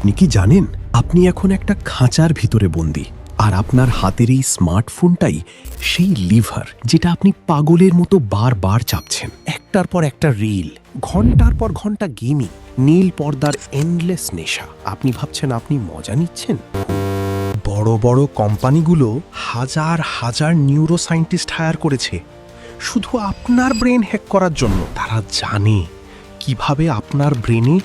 আপনি কি জানেন আপনি এখন একটা খাঁচার ভিতরে বন্দী, আর আপনার হাতের এই স্মার্টফোনটাই সেই লিভার যেটা আপনি পাগলের মতো বারবার চাপছেন। একটার পর একটা রিল, ঘন্টার পর ঘন্টা গেমিং, নীল পর্দার এন্ডলেস নেশা। আপনি ভাবছেন আপনি মজা নিচ্ছেন? বড় বড় কোম্পানিগুলো হাজার হাজার নিউরো সায়েন্টিস্ট হায়ার করেছে শুধু আপনার ব্রেন হ্যাক করার জন্য। তারা জানে কিভাবে আপনার ব্রেনে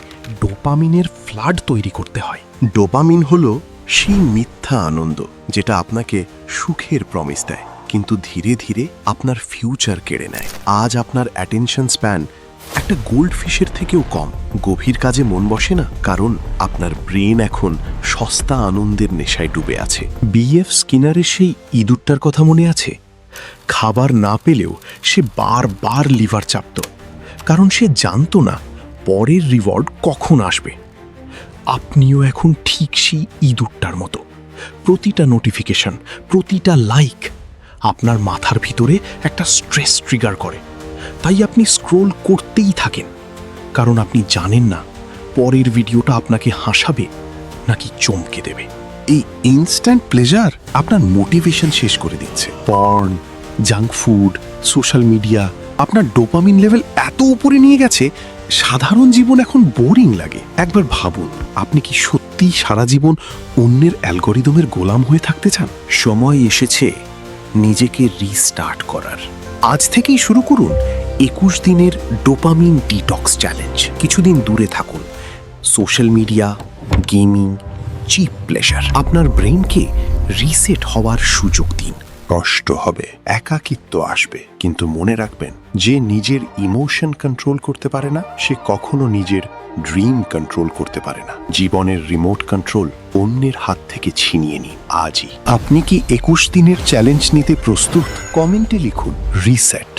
ডোপামিনের ফ্লাড তৈরি করতে হয়। ডোপামিন হলো সেই মিথ্যা আনন্দ যেটা আপনাকে সুখের প্রমিস দেয়, কিন্তু ধীরে ধীরে আপনার ফিউচার কেড়ে নেয়। আজ আপনার অ্যাটেনশন স্প্যান একটা গোল্ড ফিশের থেকেও কম। গভীর কাজে মন বসে না, কারণ আপনার ব্রেন এখন সস্তা আনন্দের নেশায় ডুবে আছে। বিএফ স্কিনারের সেই ইঁদুরটার কথা মনে আছে? খাবার না পেলেও সে বারবার লিভার চাপত, কারণ সে জানতো না পরের রিওয়ার্ড কখন আসবে। আপনিও এখন ঠিক সেই ইঁদুরটার মতো। প্রতিটা নোটিফিকেশন, প্রতিটা লাইক আপনার মাথার ভিতরে একটা স্ট্রেস ট্রিগার করে। তাই আপনি স্ক্রোল করতেই থাকেন, কারণ আপনি জানেন না পরের ভিডিওটা আপনাকে হাসাবে নাকি চমকে দেবে। এই ইনস্ট্যান্ট প্লেজার আপনার মোটিভেশন শেষ করে দিচ্ছে। Porn, junk food, social media আপনার ডোপামিন লেভেল এত উপরে নিয়ে গেছে, সাধারণ জীবন এখন বোরিং লাগে। একবার ভাবুন, আপনি কি সত্যিই সারা জীবন অন্যের অ্যালগরিদমের গোলাম হয়ে থাকতে চান? সময় এসেছে নিজেকে রিস্টার্ট করার। আজ থেকেই শুরু করুন 21 দিনের ডোপামিন ডিটক্স চ্যালেঞ্জ। কিছুদিন দূরে থাকুন social media, gaming, cheap pleasure. আপনার ব্রেনকে রিসেট হওয়ার সুযোগ দিন। কষ্ট হবে, একাকিত্ব আসবে, কিন্তু মনে রাখবেন, যে নিজের ইমোশন কন্ট্রোল করতে পারে না, সে কখনো নিজের ড্রিম কন্ট্রোল করতে পারে না। জীবনের রিমোট কন্ট্রোল অন্যের হাত থেকে ছিনিয়ে নিন আজই। আপনি কি 21 দিনের চ্যালেঞ্জ নিতে প্রস্তুত? কমেন্টে লিখুন রিসেট।